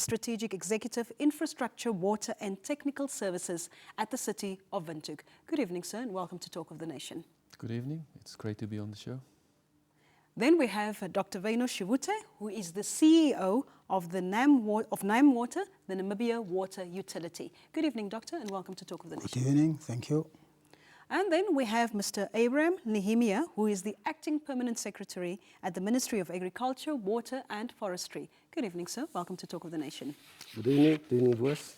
Strategic Executive, Infrastructure, Water and Technical Services at the City of Windhoek. Good evening, sir, and welcome to Talk of the Nation. Good evening. It's great to be on the show. Then we have Dr. Veno Shivute, who is the CEO of NAM Water, the Namibia Water Utility. Good evening, Doctor, and welcome to Talk of the Nation. Good evening. Thank you. And then we have Mr. Abraham Nehemia, who is the Acting Permanent Secretary at the Ministry of Agriculture, Water and Forestry. Good evening, sir. Welcome to Talk of the Nation. Good evening. Good evening, viewers.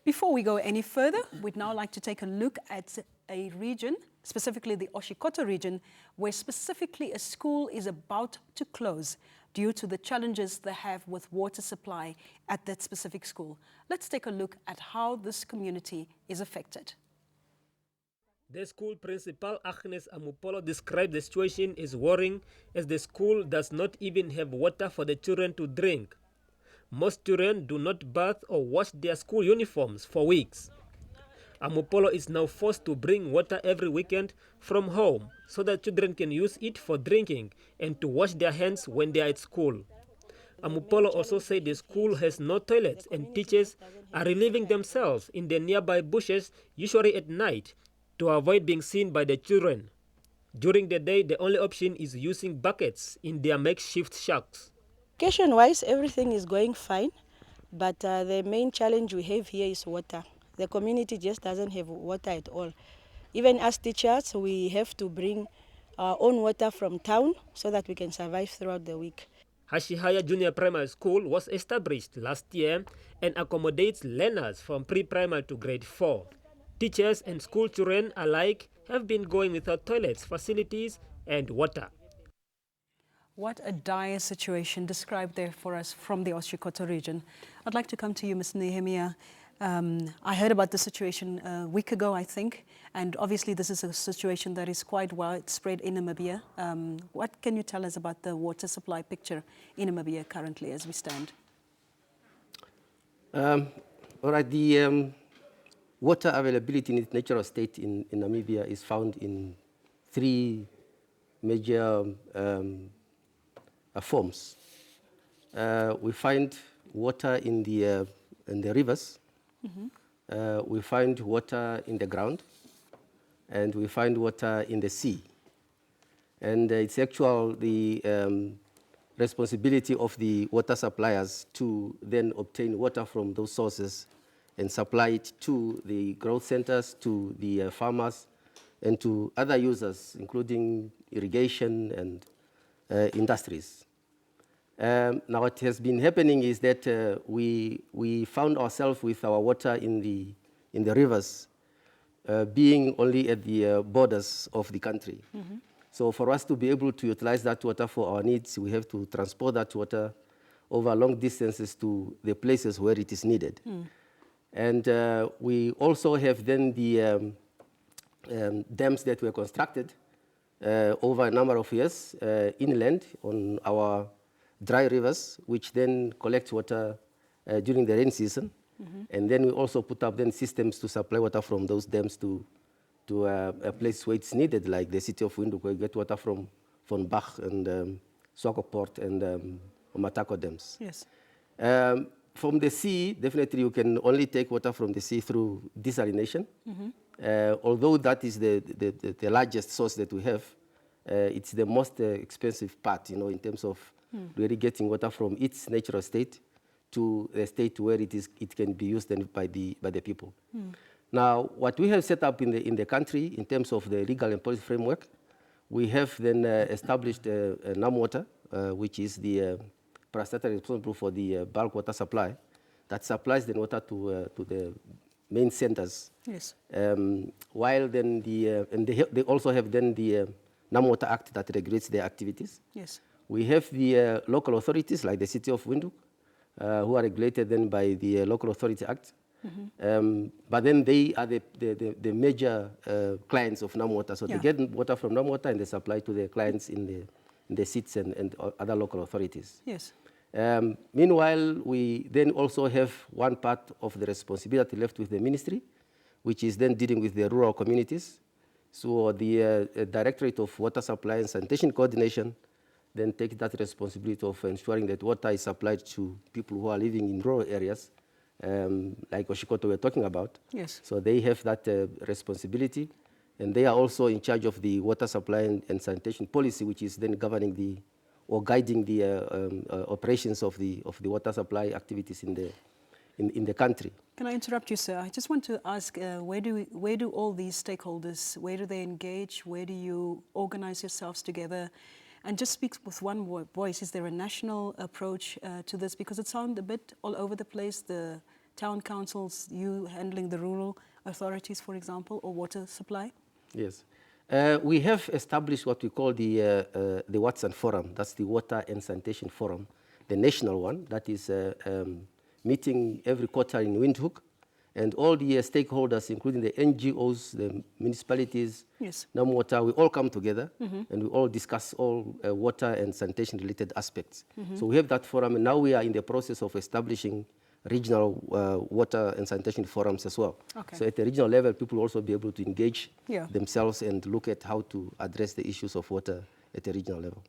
Before we go any further, we'd now like to take a look at a region, specifically the Oshikoto region, where specifically a school is about to close due to the challenges they have with water supply at that specific school. Let's take a look at how this community is affected. The school principal, Agnes Amupolo, described the situation as worrying as the school does not even have water for the children to drink. Most children do not bath or wash their school uniforms for weeks. Amupolo is now forced to bring water every weekend from home so that children can use it for drinking and to wash their hands when they are at school. Amupolo also said the school has no toilets and teachers are relieving themselves in the nearby bushes, usually at night, to avoid being seen by the children. During the day, the only option is using buckets in their makeshift shacks. Education-wise, everything is going fine, but the main challenge we have here is water. The community just doesn't have water at all. Even as teachers, we have to bring our own water from town so that we can survive throughout the week. Hashihaya Junior Primary School was established last year and accommodates learners from pre-primary to grade 4. Teachers and school children alike have been going without toilets, facilities, and water. What a dire situation described there for us from the Oshikoto region. I'd like to come to you, Ms. Nehemia. I heard about the situation a week ago, I think, and obviously this is a situation that is quite widespread in Namibia. What can you tell us about the water supply picture in Namibia currently as we stand? All right, the water availability in its natural state in Namibia is found in three major forms. We find water in the rivers, we find water in the ground, and we find water in the sea. And it's actually the responsibility of the water suppliers to then obtain water from those sources and supply it to the growth centers, to the farmers, and to other users, including irrigation and industries. Now what has been happening is that we found ourselves with our water in the rivers being only at the borders of the country. So for us to be able to utilize that water for our needs, we have to transport that water over long distances to the places where it is needed. And we also have then the dams that were constructed over a number of years inland on our dry rivers, which then collect water during the rain season. And then we also put up then systems to supply water from those dams to a place where it's needed, like the city of Windhoek, where we get water from Bach and Swakoport and Matako dams. Yes. From the sea, definitely you can only take water from the sea through desalination. Although that is the largest source that we have, it's the most expensive part, in terms of really getting water from its natural state to a state where it can be used by the people. Now, what we have set up in the country in terms of the legal and policy framework, we have then established NAM Water, which is the parastatal responsible for the bulk water supply that supplies the water to the main centers. Yes. While then they also have then the NAM Water Act that regulates their activities. Yes. We have the local authorities like the city of Windhoek, who are regulated then by the Local Authority Act. But then they are the major clients of NAM Water. So they get water from NAM Water and they supply to the clients in the seats and other local authorities. Yes. Meanwhile, we then also have one part of the responsibility left with the ministry, which is then dealing with the rural communities. So the Directorate of Water Supply and Sanitation Coordination then take that responsibility of ensuring that water is supplied to people who are living in rural areas, like Oshikoto we're talking about. Yes. So they have that responsibility, and they are also in charge of the water supply and sanitation policy, which is then governing or guiding the operations of the water supply activities in the country. Can I interrupt you, sir? I just want to ask, where do all these stakeholders, where do they engage? Where do you organize yourselves together? And just speak with one voice. Is there a national approach to this? Because it sounds a bit all over the place, the town councils, you handling the rural authorities, for example, or water supply? Yes. We have established what we call the Watson Forum. That's the Water and Sanitation Forum, the national one that is meeting every quarter in Windhoek. And all the stakeholders, including the NGOs, the municipalities, Yes. Water, we all come together and we all discuss all water and sanitation related aspects. So we have that forum, and now we are in the process of establishing regional water and sanitation forums as well. Okay. So at the regional level, people will also be able to engage Yeah. themselves and look at how to address the issues of water at the regional level.